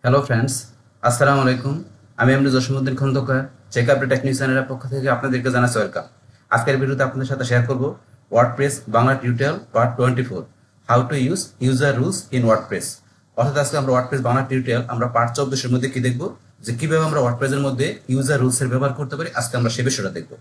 Hello friends, আসসালামু আলাইকুম। আমি এমডি জসিমউদ্দিন খন্দকার চেকআপ টেকনিশিয়ানের পক্ষ থেকে আপনাদেরকে জানাচ্ছি ওয়েলকাম। আজকের ভিডিওতে আপনাদের সাথে শেয়ার করব WordPress Bangla tutorial part 24, how to use user rules in WordPress. অর্থাৎ আজকে আমরা ওয়ার্ডপ্রেস বাংলা টিউটোরিয়াল আমরা পার্ট 24 এর মধ্যে কি দেখব, যে কিভাবে আমরা ওয়ার্ডপ্রেসের মধ্যে ইউজার রুলস এর ব্যবহার করতে পারি। আজকে আমরা সে বিষয়টা দেখব।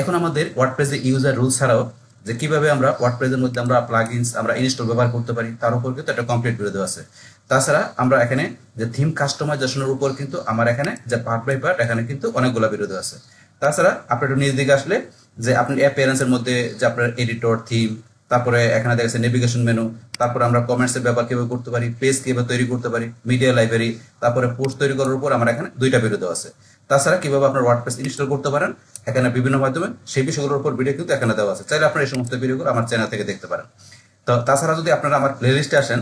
এখন আমাদের ওয়ার্ডপ্রেসে ইউজার রুলস ছাড়াও যে কিভাবে আমরা ওয়ার্ডপ্রেসের মধ্যে আমরা প্লাগইনস আমরা ইনস্টল ব্যবহার করতে পারি তার উপর কিন্তু একটা কমপ্লিট ভিডিও দেওয়া আছে। তাছাড়া আমরা এখানে যে থিম কাস্টমাইজেশনের উপর কিন্তু আমার এখানে যে পার্ট বাই পার্ট এখানে কিন্তু অনেকগুলো ভিডিও দেওয়া আছে। তাছাড়া আপনি একটু নিজ দিকে আসলে যে আপনি অ্যাপিয়ারেন্সের মধ্যে যে আপনার এডিটর থিম, তারপরে এখানে দেখা যাচ্ছে নেভিগেশন মেনু, তারপরে আমরা কমেন্টসের ব্যাপার কিভাবে করতে পারি, পেজ কিভাবে তৈরি করতে পারি, মিডিয়া লাইব্রেরি, তারপরে পোস্ট তৈরি করার উপর আমার এখানে দুইটা ভিডিও দেওয়া আছে। তাছাড়া কিভাবে আপনার ওয়ার্ডপ্রেস ইনস্টল করতে পারেন এখানে বিভিন্ন মাধ্যমে সেই বিষয়গুলোর উপর ভিডিও কিন্তু এখানে দেওয়া আছে। চাইলে আপনারা এই সমস্ত ভিডিওগুলো আমার চ্যানেল থেকে দেখতে পারেন। তো তাছাড়া যদি আপনারা আমার প্লেলিস্টে আসেন,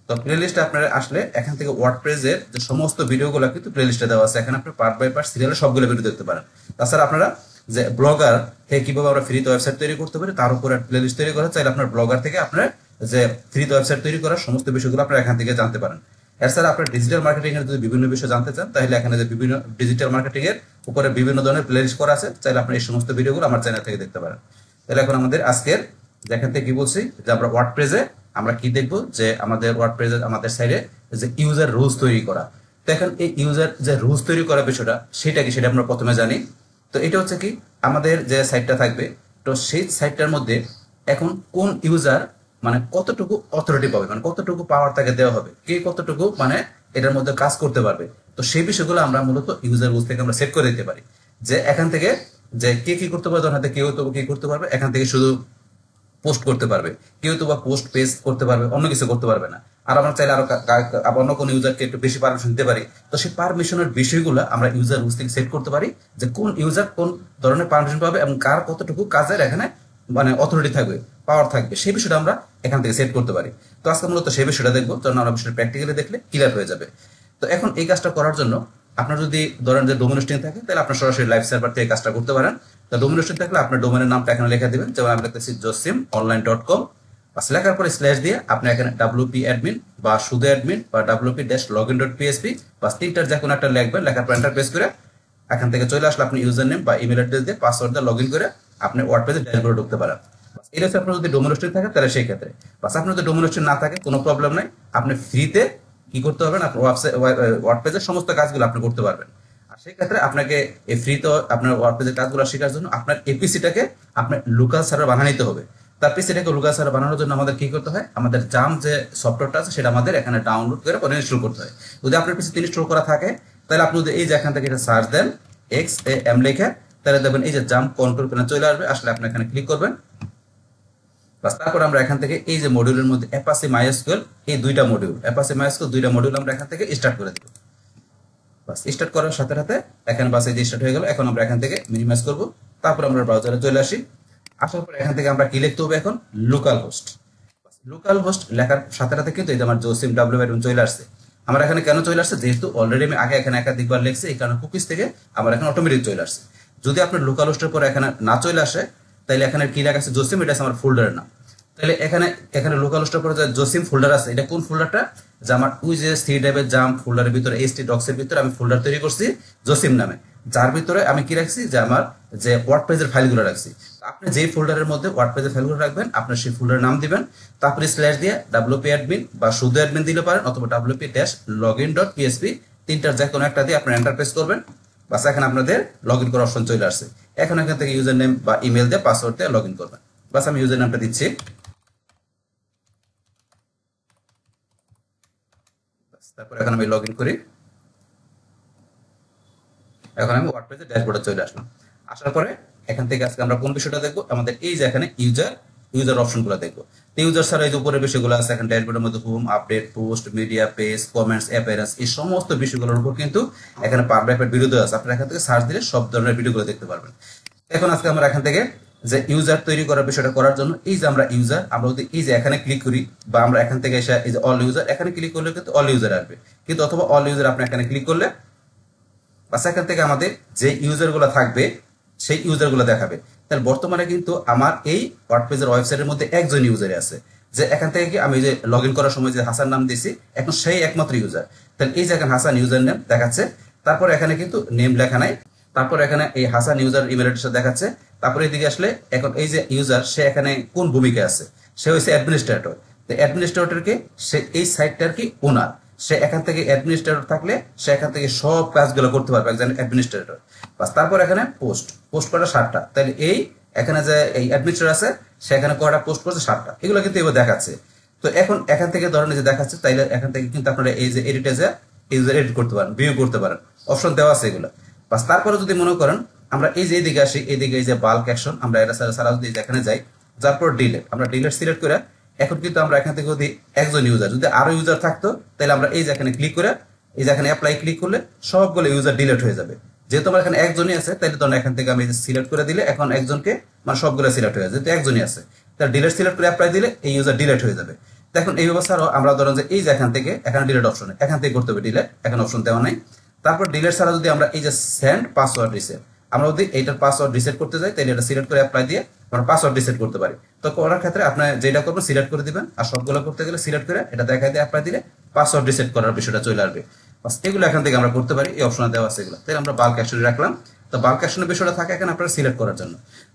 তো প্লেলিস্টে আপনারা আসলে এখান থেকে ওয়ার্ডপ্রেসের যে সমস্ত ভিডিওগুলো কিন্তু প্লেলিস্টে দেওয়া আছে। এখানে আপনি পার্ট বাই পার্ট সিরিয়ালে সবগুলো ভিডিও দেখতে পারেন। তাছাড়া আপনারা যে ব্লগার থেকে কিভাবে আমরা ফ্রিতে ওয়েবসাইট তৈরি করতে পারি তার উপর প্লেলিস্ট তৈরি করা, চাইলে আপনার ব্লগার থেকে আপনার যে ফ্রিতে ওয়েবসাইট তৈরি করার সমস্ত বিষয়গুলো আপনারা এখান থেকে জানতে পারেন। এছাড়া আপনার ডিজিটাল মার্কেটিং এর যদি বিভিন্ন বিষয় জানতে চান তাহলে এখানে যে বিভিন্ন ডিজিটাল মার্কেটিং এর উপরে বিভিন্ন ধরনের প্লেলিস্ট করা আছে, চাইলে আপনি এই সমস্ত ভিডিওগুলো আমার চ্যানেল থেকে দেখতে পারেন। তাহলে এখন আমাদের আজকের যেখান থেকে কি বলছি যে আমরা ওয়ার্ডপ্রেসে আমরা কি দেখবো, যে আমাদের ওয়ার্ডপ্রেসে আমাদের সাইডে যে ইউজার রুলস তৈরি করা। তো এখন এই ইউজার যে রুলস তৈরি করার বিষয়টা সেটা কি সেটা আমরা প্রথমে জানি। তো এটা হচ্ছে কি আমাদের যে সাইটটা থাকবে, তো সেই সাইটটার মধ্যে এখন কোন ইউজার মানে কতটুকু অথরিটি পাবে, মানে কতটুকু পাওয়ার তাকে দেওয়া হবে, কে কতটুকু মানে এটার মধ্যে কাজ করতে পারবে। তো সেই বিষয়গুলো আমরা মূলত ইউজার রুলস থেকে আমরা সেট করে দিতে পারি, যে এখান থেকে যে কে কি করতে পারবে, ধরুন কেউ তো কি করতে পারবে, এখান থেকে শুধু পোস্ট করতে পারবে, কেউ তো বা পোস্ট পেজ করতে পারবে, অন্য কিছু করতে পারবে না। আর আমরা চাইলে আরো অন্য কোনো ইউজারকে একটু বেশি পারমিশন দিতে পারি। তো সেই পারমিশনের বিষয়গুলো আমরা ইউজার রুলস থেকে সেট করতে পারি, যে কোন ইউজার কোন ধরনের পারমিশন পাবে এবং কার কতটুকু কাজের এখানে মানে অথরিটি থাকবে, পাওয়ার থাকবে, সেই বিষয়টা আমরা এখান থেকে সেট করতে পারি। তো আজকে মূলত সেই বিষয়টা দেখবো, তখন আমরা বিষয়টা প্র্যাকটিক্যালি দেখলে ক্লিয়ার হয়ে যাবে। তো এখন এই কাজটা করার জন্য আপনার যদি ধরেন যে ডোমেন হোস্টিং থাকে তাহলে আপনার সরাসরি লাইভ সার্ভার থেকে কাজটা করতে পারেন। তো ডোমেন হোস্টিং থাকলে আপনার ডোমেনের নামটা এখানে লিখে দিবেন, যেমন আমি লিখতেছি josimonline.com, বাস লেখার পরে স্ল্যাশ দিয়ে আপনি এখানে wp অ্যাডমিন বা শুধু অ্যাডমিন বা wp-login.php বাস তিনটার যে কোনো একটা লিখবেন, লেখার পর এন্টার প্রেস করে এখান থেকে চলে আসলে আপনি ইউজার নেম বা ইমেল অ্যাড্রেস দিয়ে পাসওয়ার্ড দিয়ে লগইন করে আপনি ওয়ার্ডপ্রেসে ড্যাশবোর্ডে ঢুকতে পারেন। এটা হচ্ছে আপনার যদি ডোমেন হোস্টিং থাকে তাহলে সেই ক্ষেত্রে। বাস আপনার যদি ডোমেন হোস্টিং না থাকে কোনো প্রবলেম নাই, আপনি ফ্রিতে কি করতে পারবেন, আপনার ওয়ার্ডপ্রেসের সমস্ত কাজগুলো আপনি করতে পারবেন। আর সেই ক্ষেত্রে আপনাকে এই ফ্রিতে আপনার ওয়ার্ডপ্রেসের কাজগুলো শেখার জন্য আপনার এপিসিটাকে আপনার লোকাল সার্ভার বানিয়ে নিতে হবে। তার পিসিটাকে লোকাল সার্ভার বানানোর জন্য আমাদের কি করতে হয়, আমাদের জাম যে সফটওয়্যারটা আছে সেটা আমাদের এখানে ডাউনলোড করে পরে ইনস্টল করতে হয়। যদি আপনার পিসিতে ইনস্টল করা থাকে তাহলে আপনি যদি এই যে এখান থেকে এটা সার্চ দেন XAM লিখে, তাহলে দেখবেন এই যে জাম্প কন্ট্রোল প্যানেল চলে আসবে। আসলে আপনি এখানে ক্লিক করবেন, বাস তারপর আমরা এখান থেকে এই যে মডিউলের মধ্যে অ্যাপাচি মাইএসকিউএল এই দুইটা মডিউল, অ্যাপাচি মাইএসকিউএল দুইটা মডিউল আমরা এখান থেকে স্টার্ট করে দেব। বাস স্টার্ট করার সাথে সাথে এখানে বাস এই যে স্টার্ট হয়ে গেল। এখন আমরা এখান থেকে মিনিমাইজ করব, তারপর আমরা ব্রাউজারে চলে আসি। আসার পর এখান থেকে আমরা কি লিখতে হবে, এখন লোকাল হোস্ট। লোকাল হোস্ট লেখার সাথে সাথে কিন্তু এই যে আমার জোসিম ডাব্লিউ চলে আসছে। আমার এখানে কেন চলে আসছে, যেহেতু অলরেডি আমি আগে এখানে একাধিকবার লিখছি, এই কারণে কুকিজ থেকে আমার এখানে অটোমেটিক চলে আসছে। যদি আপনার লোকাল হোস্টের পর এখানে না চলে আসে তাহলে এখানে কি লেখা আছে জোসিম, এটা আছে আমার ফোল্ডারের নাম। তাহলে এখানে এখানে লোকাল হোস্টের পরে যে জোসিম ফোল্ডার আছে, এটা কোন ফোল্ডারটা, যে আমার ওই যে সি ড্রাইভের জাম ফোল্ডারের ভিতরে এইচটি ডক্সের ভিতরে আমি ফোল্ডার তৈরি করছি জোসিম নামে, যার ভিতরে আমি কি রাখছি, যে আমার যে ওয়ার্ডপ্রেসের ফাইলগুলো রাখছি। আপনি যে ফোল্ডারের মধ্যে ওয়ার্ডপ্রেসের ফাইলগুলো রাখবেন আপনার সেই ফোল্ডারের নাম দিবেন, তারপরে স্ল্যাশ দিয়ে wp অ্যাডমিন বা শুধু অ্যাডমিন দিলে পারেন, অথবা wp-login.php তিনটার যে কোনো একটা দিয়ে আপনার এন্টার প্রেস করবেন। বাস এখানে আপনাদের লগইন করার অপশন চলে আসছে। এখন এখান থেকে ইউজার নেম বা ইমেল দিয়ে পাসওয়ার্ড দিয়ে লগইন করবেন। বাস আমি ইউজার নামটা দিচ্ছি, তারপর এখন আমি লগইন করি। এখন আমি ওয়ার্ডপ্রেসের ড্যাশবোর্ডে চলে আসলাম। আসার পরে এখান থেকে আজকে আমরা কোন বিষয়টা দেখবো, আমাদের এই যে এখানে ইউজার অপশনগুলো দেখবো। ইউজার ছাড়া এই যে উপরে বিষয়গুলো আছে এখানে ড্যাশবোর্ডের মধ্যে home, update, post, media, page, comments, appearance, এই সমস্ত বিষয়গুলোর উপর কিন্তু এখানে পার্ট বাই পার্ট ভিডিও দেওয়া আছে। আপনারা এখান থেকে সার্চ দিলে সব ধরনের ভিডিওগুলো দেখতে পারবেন। এখন আজকে আমরা এখান থেকে যে ইউজার তৈরি করার বিষয়টা করার জন্য এই যে আমরা ইউজার, আমরা যদি এই যে এখানে ক্লিক করি বা আমরা এখান থেকে এসে এই যে অল ইউজার এখানে ক্লিক করলে কিন্তু অল ইউজার আসবে, কিন্তু অথবা অল ইউজার আপনি এখানে ক্লিক করলে বাস এখান থেকে আমাদের যে ইউজারগুলো থাকবে সেই ইউজারগুলো দেখাবে। তাহলে বর্তমানে কিন্তু আমার এই ওয়ার্ডপ্রেসের ওয়েবসাইটের মধ্যে একজন ইউজারই আছে, যে এখান থেকে কি আমি যে লগ ইন করার সময় যে হাসান নাম দিয়েছি এখন সেই একমাত্র ইউজার, তাহলে এই যে এখানে হাসান ইউজার নেম দেখাচ্ছে, তারপর এখানে কিন্তু নেম লেখা নাই, তারপর এখানে এই হাসান ইউজার ইমেল অ্যাড্রেস দেখাচ্ছে, তারপরে এদিকে আসলে এখন এই যে ইউজার সে এখানে কোন ভূমিকায় আছে, সে হচ্ছে অ্যাডমিনিস্ট্রেটর। তো অ্যাডমিনিস্ট্রেটরকে সে এই সাইটটার কি ওনার, সে এখান থেকে অ্যাডমিনিস্ট্রেটর থাকলে সে এখান থেকে সব কাজগুলো করতে পারবে একজন অ্যাডমিনিস্ট্রেটর। বাস তারপর এখানে পোস্ট পোস্ট করা 7টা, তাহলে এই এখানে যে এই অ্যাডমিনিস্ট্রেটর আছে সে এখানে কয়টা পোস্ট করছে 7টা, এগুলো কিন্তু এবার দেখাচ্ছে। তো এখন এখান থেকে ধরেন যে দেখাচ্ছে, তাইলে এখান থেকে কিন্তু আপনারা এই যে এডিটে যে ইউজার এডিট করতে পারেন, ভিউ করতে পারেন, অপশন দেওয়া আছে এগুলো। বাস তারপরে যদি মনে করেন আমরা এই যে এদিকে আসি, এইদিকে এই যে বাল্ক অ্যাকশন আমরা এটা সারা যদি এখানে যাই, যার পর ডিলেট, আমরা ডিলেট সিলেক্ট করে এখন কিন্তু আমরা এখান থেকে যদি একজন ইউজার, যদি আরো ইউজার থাকতো তাহলে আমরা এই যে এখানে ক্লিক করে এই যে এখানে অ্যাপ্লাই ক্লিক করলে সবগুলো ইউজার ডিলেট হয়ে যাবে। যেহেতু আমার এখানে একজনই আছে তাহলে তখন এখান থেকে আমি সিলেক্ট করে দিলে এখন একজনকে মানে সবগুলো সিলেক্ট হয়ে যাবে, যেহেতু একজনই আছে তাহলে ডিলেট সিলেক্ট করে অ্যাপ্লাই দিলে এই ইউজার ডিলেট হয়ে যাবে। এখন এই ব্যবস্থা আমরা ধরেন যে এই যে এখান থেকে এখানে ডিলেট অপশন, এখান থেকে করতে হবে ডিলেট, এখন অপশন দেওয়া নাই। তারপর ডিলেট ছাড়া যদি আমরা এই যে সেন্ড পাসওয়ার্ড রিসেট, আমরা যদি এইটার পাসওয়ার্ড রিসেট করতে যাই তাহলে এটা সিলেক্ট করে অ্যাপ্লাই দিয়ে আমরা পাসওয়ার্ড রিসেট করতে পারি। তো করার ক্ষেত্রে আপনি যেটা করবেন সিলেক্ট করে দিবেন, আর সবগুলো করতে গেলে সিলেক্ট করে এটা দেখাই দিয়ে অ্যাপ্লাই দিলে পাসওয়ার্ড রিসেট করার বিষয়টা চলে আসবে। বাস এগুলো এখান থেকে আমরা করতে পারি, এই অপশনে দেওয়া আছে এগুলো। তাহলে আমরা বাল্ক অ্যাকশনে রাখলাম, তো বাল্ক অ্যাকশনের বিষয়টা থাকে এখানে আপনারা সিলেক্ট করার জন্য।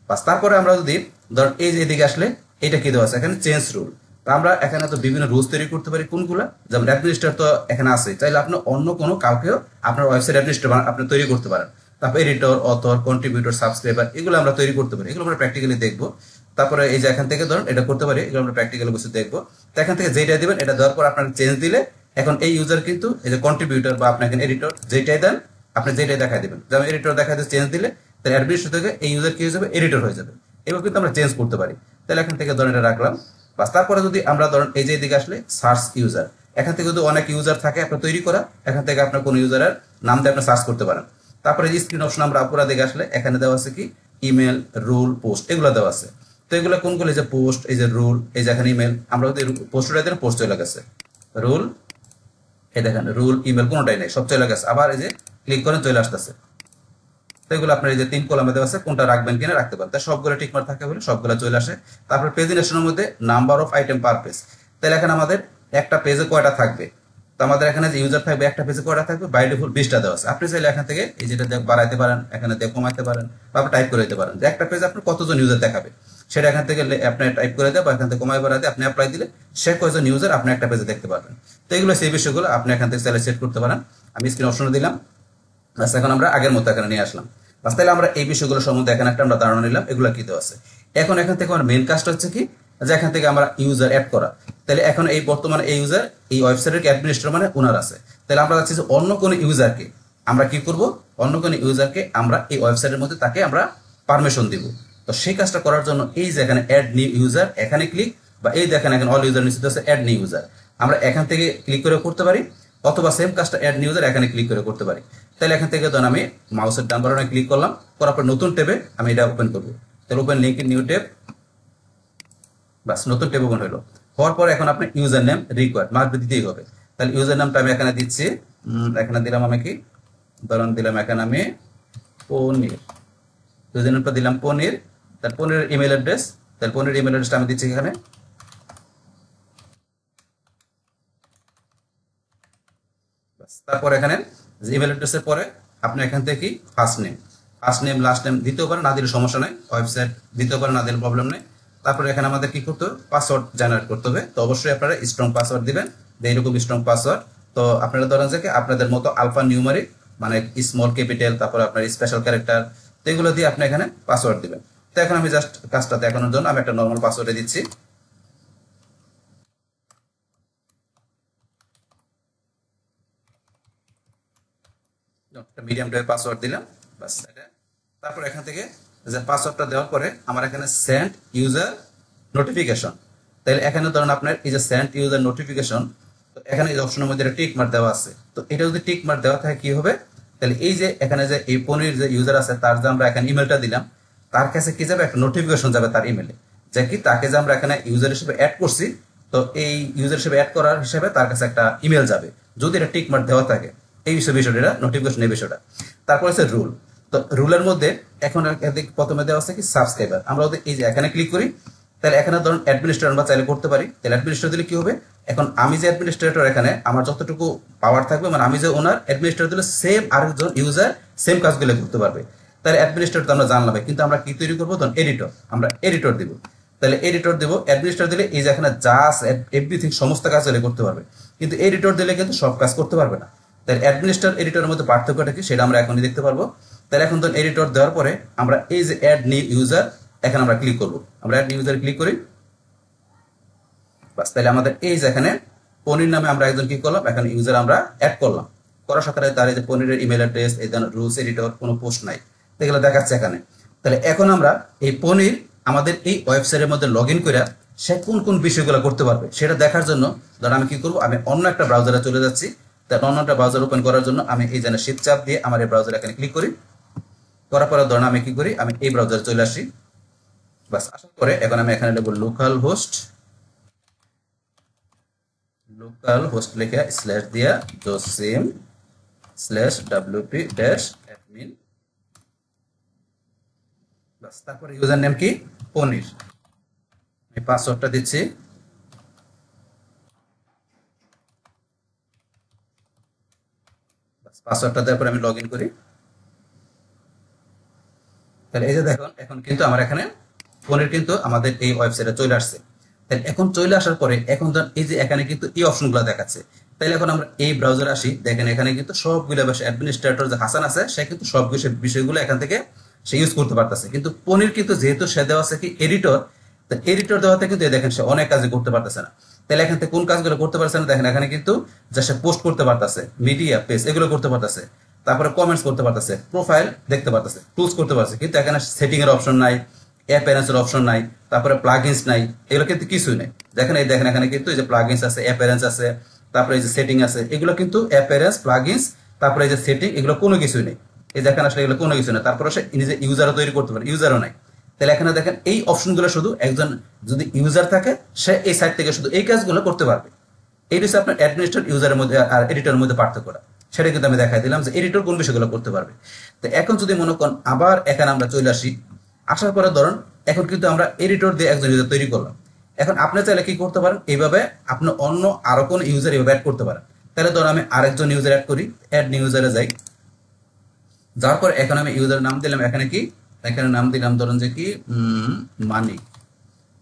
বাস তারপরে আমরা যদি ধর এই যে এদিকে আসলে এটা কি দেওয়া আছে এখানে চেঞ্জ রুল, তো আমরা এখানে তো বিভিন্ন রুলস তৈরি করতে পারি, কোনগুলা যেমন অ্যাডমিনিস্ট্রেটর তো এখানে আছে, চাইলে আপনি অন্য কোনো কাউকেও আপনার ওয়েবসাইট অ্যাডমিনিস্ট্রেটর আপনি তৈরি করতে পারেন। তারপর এডিটর, অথর, কন্ট্রিবিউটর, সাবস্ক্রাইবার, এগুলো আমরা তৈরি করতে পারি, এগুলো আমরা প্র্যাকটিক্যালি দেখবো। তারপরে এই যে এখান থেকে ধরুন এটা করতে পারি, এগুলো আমরা প্র্যাকটিক্যালি বসে দেখবো। তো এখান থেকে যেটা দিবেন এটা দেওয়ার পর আপনার চেঞ্জ দিলে এখন এই ইউজার কিন্তু এই যে কন্ট্রিবিউটর বা আপনার এখানে এডিটর যেটাই দেন আপনি যেটাই দেখাই দিবেন, যেমন এডিটর দেখাই দিয়ে চেঞ্জ দিলে তাহলে অ্যাডমিনিস্ট্রেটর থেকে এই ইউজার কি হয়ে যাবে, এডিটর হয়ে যাবে। এবার কিন্তু আমরা চেঞ্জ করতে পারি। তাহলে এখান থেকে ধরেন এটা রাখলাম। বাস তারপরে যদি আমরা ধরেন এই যে দিকে আসলে সার্চ ইউজার, এখান থেকে যদি অনেক ইউজার থাকে আপনার তৈরি করা, এখান থেকে আপনার কোন ইউজারের নাম দিয়ে আপনি সার্চ করতে পারেন। তারপরে এই স্ক্রিন অপশন আমরা পুরো দিকে আসলে এখানে দেওয়া আছে কি ইমেল, রুল, পোস্ট, এগুলো দেওয়া আছে। তো এগুলো কোনগুলো, এই যে পোস্ট, এই যে রুল, এই যে এখানে ইমেল, আমরা যদি পোস্টটা দেন পোস্ট চলে গেছে, রুল এই দেখেন রুল, ইমেল কোনোটাই নেই, সব চলে গেছে। আবার এই যে ক্লিক করেন চলে আসতেছে। তো এগুলো আপনার এই যে 3 কলামে দেওয়া আছে, কোনটা রাখবেন কিনা রাখতে পারেন, তাই সবগুলো টিকমার্ক থাকে বলে সবগুলো চলে আসে। তারপর প্রেজেন্টেশনের মধ্যে number of item per page, তাহলে এখানে আমাদের একটা পেজে কয়টা থাকবে, তো আমাদের এখানে যে ইউজার থাকবে একটা পেজে কয়টা থাকবে, বাই ডিফল্ট 20টা দেওয়া আছে। আপনি চাইলে এখান থেকে এই যেটা বাড়াইতে পারেন, এখানে দিয়ে কমাইতে পারেন, বা টাইপ করে দিতে পারেন যে একটা পেজে আপনার কতজন ইউজার দেখাবে, সেটা এখান থেকে আপনি টাইপ করে দেয় বা এখান থেকে কমাই বাড়াতে আপনি অ্যাপ্লাই দিলে সে কয়জন ইউজার আপনি একটা পেজে দেখতে পারবেন। তো এগুলো সেই বিষয়গুলো আপনি এখান থেকে চাইলে সেট করতে পারেন। আমি স্ক্রিন অপশনে দিলাম। বাস এখন আমরা আগের মতো এখানে নিয়ে আসলাম। বাস তাহলে আমরা এই বিষয়গুলো সম্বন্ধে এখানে একটা আমরা ধারণা নিলাম এগুলো কি দেওয়া আছে। এখন এখান থেকে আমার মেইন কাজটা হচ্ছে কি, যে এখান থেকে আমরা ইউজার অ্যাড করা। তাহলে এখন এই বর্তমানে এই ইউজার এই ওয়েবসাইটের অ্যাডমিনিস্ট্রেটর মানে ওনার আছে, তাহলে আমরা চাচ্ছি যে অন্য কোনো ইউজারকে আমরা কি করব, অন্য কোনো ইউজারকে আমরা এই ওয়েবসাইটের মধ্যে তাকে আমরা পারমিশন দিব। তো সেই কাজটা করার জন্য এই যে এখানে অ্যাড নিউ ইউজার এখানে ক্লিক, বা এই দেখেন এখানে অল ইউজার নিচে আছে অ্যাড নিউ ইউজার, আমরা এখান থেকে ক্লিক করে করতে পারি, অথবা সেম কাজটা অ্যাড নিউ ইউজার এখানে ক্লিক করে করতে পারি। তাহলে এখান থেকে ধরুন আমি মাউসের ডান বাটনে ক্লিক করলাম, করার পর নতুন ট্যাবে আমি এটা ওপেন করবো। তাহলে open link in new tab, বাস নতুন ট্যাব ওপেন হলো। হওয়ার পর এখন আপনি ইউজার নেম রিকোয়ার্ড মার্ক দিতেই হবে। তাহলে ইউজার নামটা আমি এখানে দিচ্ছি, এখানে দিলাম আমি কি ধরুন দিলাম এখানে আমি পনির, ইউজার নেমটা দিলাম পনির, তার পনির ইমেল অ্যাড্রেস, তাহলে পনির ইমেল অ্যাড্রেসটা আমি দিচ্ছি এখানে। তারপর এখানে ইমেল অ্যাড্রেসের পরে আপনি এখান থেকে কি ফার্স্ট নেম লাস্ট নেম দিতেও পারেন, না দিলে সমস্যা নাই, ওয়েবসাইট দিতেও পারেন, না দিলে প্রবলেম নেই। তারপরে এখানে আমাদের কি করতে হবে, পাসওয়ার্ড জেনারেট করতে হবে। তো অবশ্যই আপনারা স্ট্রং পাসওয়ার্ড দিবেন, এইরকম স্ট্রং পাসওয়ার্ড। তো আপনারা ধরেন যে আপনাদের মতো আলফা নিউমারিক মানে স্মল ক্যাপিটাল, তারপরে আপনার স্পেশাল ক্যারেক্টার, তো এগুলো দিয়ে আপনি এখানে পাসওয়ার্ড দিবেন। তো এখন আমি জাস্ট কাজটা দেখানোর জন্য আমি একটা নর্মাল পাসওয়ার্ডে দিচ্ছি। মিডিয়াম টাইপের পাসওয়ার্ড দিলাম, বাস এটা। তারপর এখান থেকে যে পাসওয়ার্ডটা দেওয়ার পরে আমার এখানে সেন্ড ইউজার নোটিফিকেশন, তাহলে এখানে ধরুন আপনার এই যে সেন্ড ইউজার নোটিফিকেশন, তো এখানে এই অপশনের মধ্যে একটা টিক মার্ক দেওয়া আছে। তো এটা যদি টিক মার্ক দেওয়া থাকে কি হবে, তাহলে এই যে এখানে যে এই পনির যে ইউজার আছে তার যে আমরা এখানে ইমেলটা দিলাম, তার কাছে কি যাবে, একটা নোটিফিকেশন যাবে তার ইমেলে, যে কি তাকে যে আমরা এখানে ইউজার হিসেবে অ্যাড করছি, তো এই ইউজার হিসেবে অ্যাড করার হিসেবে তার কাছে একটা ইমেল যাবে যদি এটা টিক মার্ক দেওয়া থাকে। এই বিষয়টা নোটিফিকেশন এই বিষয়টা। তারপর হচ্ছে রুল, তো রুলের মধ্যে এখন প্রথমে দেওয়া আছে কি সাবস্ক্রাইবার, আমরা এই যে এখানে ক্লিক করি, তাহলে এখানে ধরুন অ্যাডমিনিস্ট্রেটর আমরা চাইলে করতে পারি। তাহলে অ্যাডমিনিস্ট্রেটর দিলে কি হবে, এখন আমি যে অ্যাডমিনিস্ট্রেটর এখানে আমার যতটুকু পাওয়ার থাকবে, মানে আমি যে ওনার, অ্যাডমিনিস্ট্রেটর দিলে সেম আরেকজন ইউজার সেম কাজগুলো করতে পারবে। তাহলে অ্যাডমিনিস্ট্রেটর তো আমরা জানলাম, কিন্তু আমরা কি তৈরি করবো, তখন এডিটর, আমরা এডিটর দিব। তাহলে এডিটর দেবো, অ্যাডমিনিস্ট্রেটর দিলে এই যে এখানে যা আছে এভরিথিং সমস্ত কাজ করতে পারবে, কিন্তু এডিটর দিলে কিন্তু সব কাজ করতে পারবে না। তাহলে অ্যাডমিনিস্ট্রেটর এডিটরের মধ্যে পার্থক্যটা কি সেটা আমরা এখনই দেখতে পারবো। তাহলে এখন ধরুন এডিটর দেওয়ার পরে আমরা এই যে অ্যাড নিউ ইউজার, এখানে আমরা ক্লিক করবো, আমরা অ্যাড নিউ ইউজার ক্লিক করি। বাস, তাহলে আমাদের এই যে এখানে পনির নামে আমরা একজন কি করলাম, এখানে ইউজার আমরা অ্যাড করলাম, করার সাথে তার এই যে পনিরের ইমেল অ্যাড্রেস, এই রুলস এডিটর, কোনো পোস্ট নাই, এগুলো দেখাচ্ছে এখানে। তাহলে এখন আমরা এই পনির আমাদের এই ওয়েবসাইটের মধ্যে লগ ইন করে সে কোন কোন বিষয়গুলো করতে পারবে সেটা দেখার জন্য ধর আমি কি করবো, আমি অন্য একটা ব্রাউজারে চলে যাচ্ছি। তার অন্য একটা ব্রাউজার ওপেন করার জন্য আমি এই যে শিফট চাপ দিয়ে আমার এই ব্রাউজার এখানে ক্লিক করি, করার পরে ধরুন আমি কি করি, আমি এই ব্রাউজারে চলে আসি। বাস, আসার পরে এখন আমি এখানে লিখবো লোকাল হোস্ট লিখে স্ল্যাশ দিয়া Jasim slash wp dash admin. বাস, তারপরে ইউজার নেম কি, পনির, আমি পাসওয়ার্ডটা দিচ্ছি। পাসওয়ার্ডটা দেওয়ার পরে আমি লগ ইন করি। তাহলে এই যে দেখুন এখন কিন্তু আমার এখানে পনির কিন্তু আমাদের এই ওয়েবসাইটে চলে আসছে। তাহলে এখন চলে আসার পরে এখন ধর এই যে এখানে কিন্তু এই অপশনগুলো দেখাচ্ছে। তাহলে এখন আমরা এই ব্রাউজারে আসি, দেখেন এখানে কিন্তু সবগুলো বিষয় অ্যাডমিনিস্ট্রেটর যে হাসান আছে সে কিন্তু সব বিষয়গুলো এখান থেকে সে ইউজ করতে পারতেছে, কিন্তু পনির কিন্তু যেহেতু সে দেওয়া আছে কি এডিটর, তো এডিটর দেওয়াতে কিন্তু দেখেন সে অনেক কাজে করতে পারতেছে না। তাহলে এখান থেকে কোন কাজগুলো করতে পারছে না, দেখেন এখানে কিন্তু যা সে পোস্ট করতে পারতেছে, মিডিয়া পেজ এগুলো করতে পারতেছে, তারপরে কমেন্টস করতে পারতেছে, প্রোফাইল দেখতে পারতেছে, টুলস করতে পারছে, কিন্তু এখানে সেটিং এর অপশন নাই, অ্যাপিয়ারেন্সের অপশন নাই, তারপরে প্লাগইনস নাই, এগুলো কিন্তু কিছুই নাই। দেখেন এই দেখেন এখানে কিন্তু এই যে প্লাগইনস আছে, অ্যাপিয়ারেন্স আছে, তারপরে এই যে সেটিং আছে, এগুলো কিন্তু অ্যাপিয়ারেন্স, প্লাগইনস, তারপরে এই যে সেটিং, এগুলো কোনো কিছুই নেই। এই দেখেন আসলে এগুলো কোনো কিছু নেই। তারপরে সে নিজে ইউজারও তৈরি করতে পারে, ইউজারও নাই। তাহলে এখানে দেখেন এই অপশনগুলো শুধু একজন যদি ইউজার থাকে সে এই সাইট থেকে শুধু এই কাজগুলো করতে পারবে। এই হচ্ছে আপনার অ্যাডমিনিস্ট্রেটর ইউজারের মধ্যে আর এডিটরের মধ্যে পার্থক্যটা, সেটা কিন্তু আমি দেখাই দিলাম যে এডিটর কোন বিষয়গুলো করতে পারবে। তো এখন যদি মনে করেন আবার এখানে আমরা চলে আসি, আসার পরে ধরুন এখন কিন্তু আমরা এডিটর দিয়ে একজন ইউজার তৈরি করলাম। এখন আপনি চাইলে কি করতে পারেন, এইভাবে আপনি অন্য আরো কোন ইউজার এইভাবে অ্যাড করতে পারেন। তাহলে ধরুন আমি আরেকজন ইউজার অ্যাড করি, অ্যাড নিউ ইউজারে যাই, যাওয়ার পর এখন আমি ইউজার নাম দিলাম এখানে কি, এখানে নাম দিলাম ধরুন যে কি মানিক,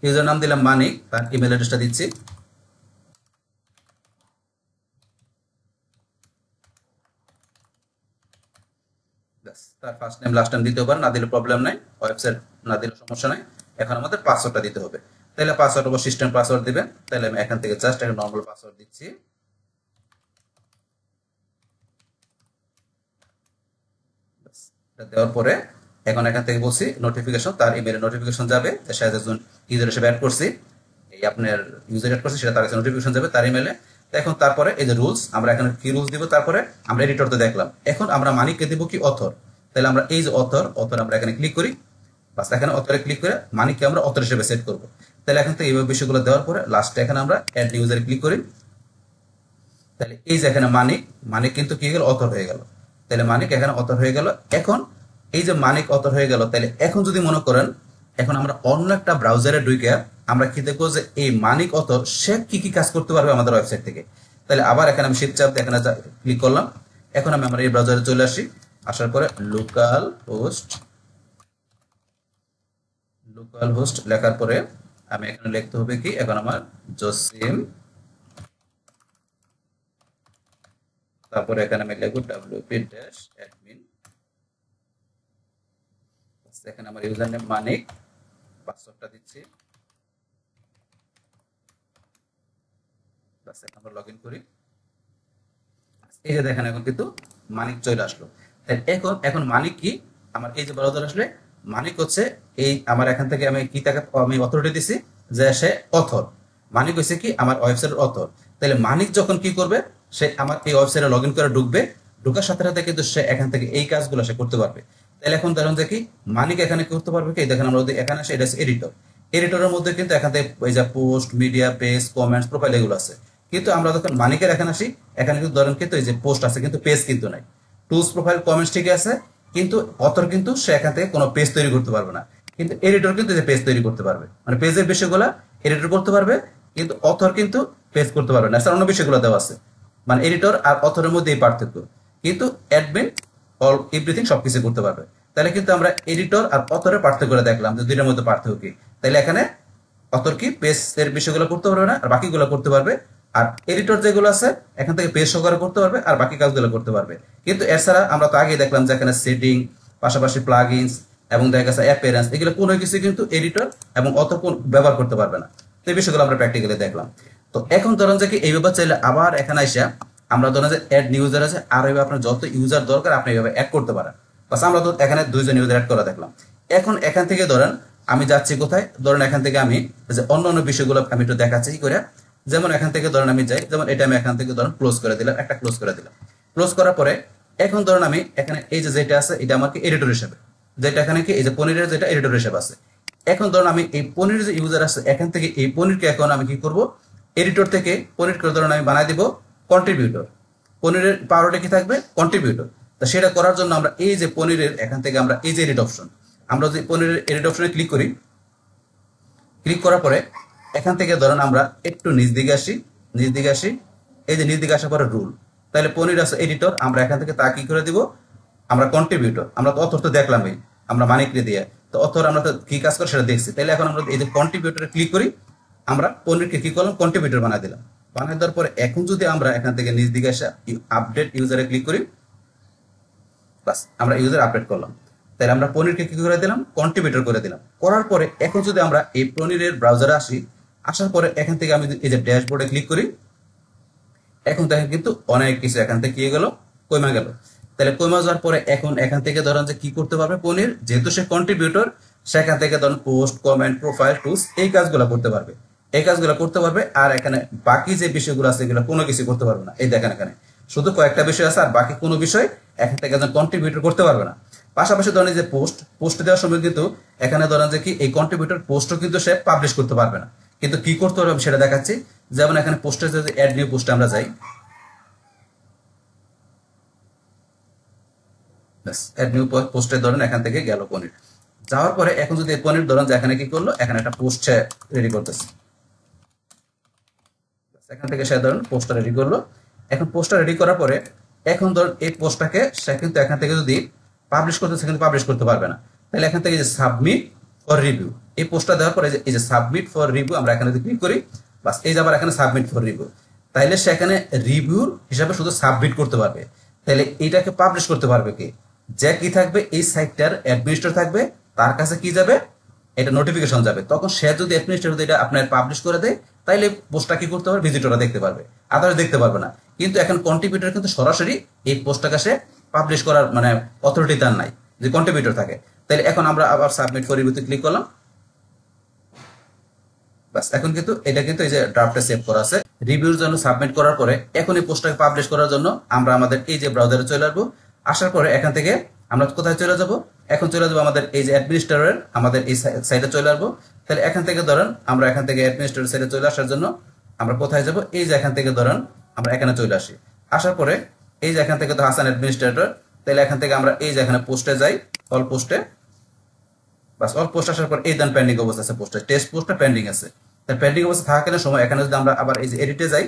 ইউজার নাম দিলাম মানিক, তার ইমেল অ্যাড্রেসটা দিচ্ছি। তার ফার্স্ট নেম লাস্ট নেম দিতে পারেন, না দিলে প্রবলেম নাই, ওয়েবসাইট না দিলে সমস্যা নাই। এখন আমাদের পাসওয়ার্ডটা দিতে হবে। তাহলে পাসওয়ার্ড অবশ্য সিস্টেম পাসওয়ার্ড দিবেন। তাহলে আমি এখান থেকে জাস্ট একটা নরমাল পাসওয়ার্ড দিচ্ছি। দেওয়ার পরে এখন এখান থেকে বলছি নোটিফিকেশন, তার ইমেলে নোটিফিকেশন যাবে, সে একজন ইউজার হিসেবে অ্যাড করছি, এই আপনার ইউজার অ্যাড করছি সেটা তার কাছে নোটিফিকেশন যাবে তার ইমেলে। এখন তারপরে এই যে রুলস, আমরা এখানে কি রুলস দিব, তারপরে আমরা এডিটর তো দেখলাম, এখন আমরা মানিককে দিব কি অথর। তাহলে আমরা এই যে অথর আমরা এখানে ক্লিক করি, বাস এখানে অথরে ক্লিক করে মানিককে আমরা অথর হিসেবে সেট করব। তাহলে এখান থেকে এইভাবে বিষয়গুলো দেওয়ার পরে লাস্টে এখানে আমরা অ্যাড ইউজারে ক্লিক করি। তাহলে এই যে এখানে মানিক কিন্তু কি হয়ে গেল, অথর হয়ে গেল। তাহলে মানিক এখানে অথর হয়ে গেল। এখন এই যে মানিক অথর হয়ে গেল, তাহলে এখন যদি মনে করেন এখন আমরা অন্য একটা ব্রাউজারে ঢুকে আমরা কি দেখবো যে এই মানিক অথর সে কি কি কাজ করতে পারবে আমাদের ওয়েবসাইট থেকে। তাহলে আবার এখানে আমি শিফট চাপ দিয়ে এখানে ক্লিক করলাম। এখন আমি আমার এই ব্রাউজারে চলে আসি, আসার পরে লোকাল হোস্ট লেখার পরে আমি এখানে লিখতে হবে কি, এখন আমার জসিম, তারপরে এখানে আমি লিখব wp-admin, এখানে আমার ইউজার নেম মানিক, পাসওয়ার্ডটা দিচ্ছি, বাস এখন আমরা লগইন করি। এই যে দেখেন এখন কিন্তু মানিক চলে আসলো। এখন মানিক কি, আমার এই যে ব্রাউজার আসলে মানিক হচ্ছে এই আমার এখান থেকে আমি কি তাকে আমি অথরিটি দিছি যে সে অথর, মানিক হচ্ছে কি আমার ওয়েবসাইটের অথর। তাহলে মানিক যখন কি করবে, সে আমার এই ওয়েবসাইটে লগইন করে ঢুকবে, ঢোকার সাথে সাথে কিন্তু সে এখান থেকে এই কাজগুলো সে করতে পারবে। তাহলে এখন ধরুন যে কি মানিক এখানে করতে পারবে কি, দেখেন আমরা এখানে আসে, এটা হচ্ছে এডিটর, এডিটরের মধ্যে কিন্তু এখান থেকে এই যে post, media, page, comments, profile এগুলো আছে। কিন্তু আমরা যখন মানিকের এখানে আসি, এখানে কিন্তু ধরেন কিন্তু এই যে পোস্ট আছে কিন্তু পেজ কিন্তু নাই, টুলস, প্রোফাইল, কমেন্টস ঠিক আছে, কিন্তু অথর কিন্তু সে এখান থেকে কোনো পেজ তৈরি করতে পারবে না। কিন্তু এডিটর কিন্তু যে পেজ তৈরি করতে পারবে, মানে পেজের বিষয়গুলো এডিটর করতে পারবে, কিন্তু অথর কিন্তু পেজ করতে পারবে না। অন্য বিষয়গুলো দেওয়া আছে, মানে এডিটর আর অথরের মধ্যে এই পার্থক্য, কিন্তু অ্যাডমিন অল এভরিথিং সবকিছু করতে পারবে। তাহলে কিন্তু আমরা এডিটর আর অথরের পার্থক্য দেখলাম যে দুইটার মধ্যে পার্থক্য কি। তাহলে এখানে অথর কি পেজ এর বিষয়গুলো করতে পারবে না, আর বাকিগুলো করতে পারবে। আর এডিটর যেগুলো আছে এখান থেকে পেজ সহকারে করতে পারবে, আর বাকি কাজগুলো করতে পারবে। কিন্তু এছাড়া আমরা তো আগে দেখলাম যে এখানে সেটিং, পাশাপাশি প্লাগইনস এবং দেখা গেছে অ্যাপিয়ারেন্স, এগুলো কোনো কিছু কিন্তু এডিটর এবং অথর ব্যবহার করতে পারবে না। তো এই বিষয়গুলো আমরা প্র্যাকটিক্যালি দেখলাম। তো এখন ধরেন যে কি এইভাবে চাইলে আবার এখানে আসা আমরা ধরেন যে অ্যাড নিউ ইউজার আছে, আর এইভাবে আপনার যত ইউজার দরকার আপনি এইভাবে অ্যাড করতে পারেন। বাস আমরা তো এখানে 2জন ইউজার অ্যাড করা দেখলাম। এখন এখান থেকে ধরেন আমি যাচ্ছি কোথায়, ধরেন এখান থেকে আমি যে অন্য বিষয়গুলো আমি একটু দেখাচ্ছি কি করে। যেমন এখান থেকে ধরেন আমি যাই, যেমন এটা আমি এখান থেকে ধরেন ক্লোজ করে দিলাম, একটা ক্লোজ করে দিলাম। ক্লোজ করার পরে এখন ধরেন আমি এখানে এই যে যেটা আছে এটা আমাকে এডিটর হিসেবে, যেটা এখানে কি এই যে পনিরের যেটা এডিটর হিসেবে আছে। এখন ধরুন আমি এই পনির যে ইউজার আছে এখান থেকে এই পনিরকে এখন আমি কি করব, এডিটর থেকে পনির করে ধরুন আমি বানাই দিব কন্ট্রিবিউটর। পনিরের পাওয়ারটা কি থাকবে, কন্ট্রিবিউটর। তা সেটা করার জন্য আমরা এই যে পনিরের এখান থেকে আমরা এই যে এডিট অপশন, আমরা যে পনিরের এডিট অপশনে ক্লিক করি, ক্লিক করার পরে এখান থেকে ধরুন আমরা একটু নিচ দিকে আসি, নিচ দিকে আসি, এই যে নিচ দিকে আসার পরে রুল, তাহলে পনির আছে এডিটর, আমরা এখান থেকে তা কি করে দিব, আমরা কন্ট্রিবিউটর। আমরা তো অথর তো দেখলামই, আমরা মানিকরে দিয়ে তো অথর আমরা তো কি কাজ করে সেটা দেখছি। তাহলে এখন আমরা এই যে কন্ট্রিবিউটরে ক্লিক করি, আমরা পনিরকে কি করলাম, কন্ট্রিবিউটর বানাই দিলাম। বানাই দেওয়ার পরে এখন যদি আমরা এখান থেকে নিচ দিকে আসা আপডেট ইউজারে ক্লিক করি, বাস আমরা ইউজার আপডেট করলাম। তাহলে আমরা পনিরকে কি করে দিলাম, কন্ট্রিবিউটর করে দিলাম। করার পরে এখন যদি আমরা এই পনিরের ব্রাউজারে আসি, আসার পরে এখান থেকে আমি এই যে ড্যাশবোর্ডে ক্লিক করি, এখন দেখেন কিন্তু অনেক কিছু এখান থেকে কি গেল, কমে গেল। তাহলে কমে যাওয়ার পরে এখন এখান থেকে ধরেন যে কি করতে পারবে পনির, যেহেতু সে কন্ট্রিবিউটর, সেখান থেকে ধরেন পোস্ট, কমেন্ট, প্রোফাইল, টুলস এই কাজগুলো করতে পারবে, এই কাজগুলো করতে পারবে। আর এখানে বাকি যে বিষয়গুলো আছে এগুলো কোনো কিছু করতে পারবে না। এই দেখেন এখানে শুধু কয়েকটা বিষয় আছে, আর বাকি কোনো বিষয় এখান থেকে কন্ট্রিবিউটর করতে পারবে না। পাশাপাশি ধরেন যে পোস্ট দেওয়ার সময় কিন্তু এখানে ধরেন যে কি এই কন্ট্রিবিউটর পোস্টও কিন্তু সে পাবলিশ করতে পারবে না, কিন্তু কি করতে পারবে আমি সেটা দেখাচ্ছি। যেমন এখানে পোস্টের যে অ্যাড নিউ পোস্টে আমরা যাই, অ্যাড নিউ পোস্টে ধরেন এখান থেকে গেল পনির। যাওয়ার পরে এখন যদি পনির ধরেন যে এখানে কি করলো, এখানে একটা পোস্ট রেডি করতেছে, এখান থেকে সে ধরেন পোস্টটা রেডি করলো। এখন পোস্টটা রেডি করার পরে এখন ধরেন এই পোস্টটাকে সে কিন্তু এখান থেকে যদি পাবলিশ করতে, সে কিন্তু পাবলিশ করতে পারবে না। তাহলে এখান থেকে যে সাবমিট ফর রিভিউ, এই পোস্টটা দেওয়ার পরে এই যে সাবমিট ফর রিভিউ আমরা এখানে যদি ক্লিক করি, বাস এই যে আবার এখানে সাবমিট ফর রিভিউ। তাহলে সে এখানে রিভিউর হিসাবে শুধু সাবমিট করতে পারবে। তাহলে এইটাকে পাবলিশ করতে পারবে কি, যে কি থাকবে এই সাইটটার অ্যাডমিনিস্ট্রেটর থাকবে, তার কাছে কি যাবে, এটা নোটিফিকেশন যাবে। তখন সে যদি অ্যাডমিনিস্ট্রেটর এটা আপনার পাবলিশ করে দেয়, তাইলে পোস্টটা কি করতে পারবে, ভিজিটররা দেখতে পারবে, আদারস দেখতে পারবে না। কিন্তু এখন কন্ট্রিবিউটর কিন্তু সরাসরি এই পোস্টটাকে সে পাবলিশ করার মানে অথরিটি তার নাই, যে কন্ট্রিবিউটর থাকে। তাহলে এখন আমরা আবার সাবমিট ফর রিভিউতে ক্লিক করলাম, বাস এখন কিন্তু এটা কিন্তু এই যে ড্রাফটে সেভ করা আছে। রিভিউর জন্য সাবমিট করার পরে এখন এই পোস্টটাকে পাবলিশ করার জন্য আমরা আমাদের এই যে ব্রাউজারে চলে আসবো। আসার পরে এখান থেকে আমরা কোথায় চলে যাব, এখন চলে যাবো আমাদের এই যে অ্যাডমিনিস্ট্রেটরের আমাদের এই সাইটে চলে আসবো। তাহলে এখান থেকে ধরেন আমরা এখান থেকে অ্যাডমিনিস্ট্রেটর সাইটে চলে আসার জন্য আমরা কোথায় যাব, এই যে এখান থেকে ধরেন আমরা এখানে চলে আসি। আসার পরে এই যে এখান থেকে তো হাসান অ্যাডমিনিস্ট্রেটর, তাহলে এখান থেকে আমরা এই যে এখানে পোস্টে যাই, অল পোস্টে, বাস অল পোস্ট আসার পর এই দেন পেন্ডিং অবস্থা আছে, পোস্টে টেস্ট পোস্টটা পেন্ডিং আছে। তাহলে পেন্ডিং অবস্থা থাকাকালীন সময় এখানে যদি আমরা আবার এই যে এডিটে যাই,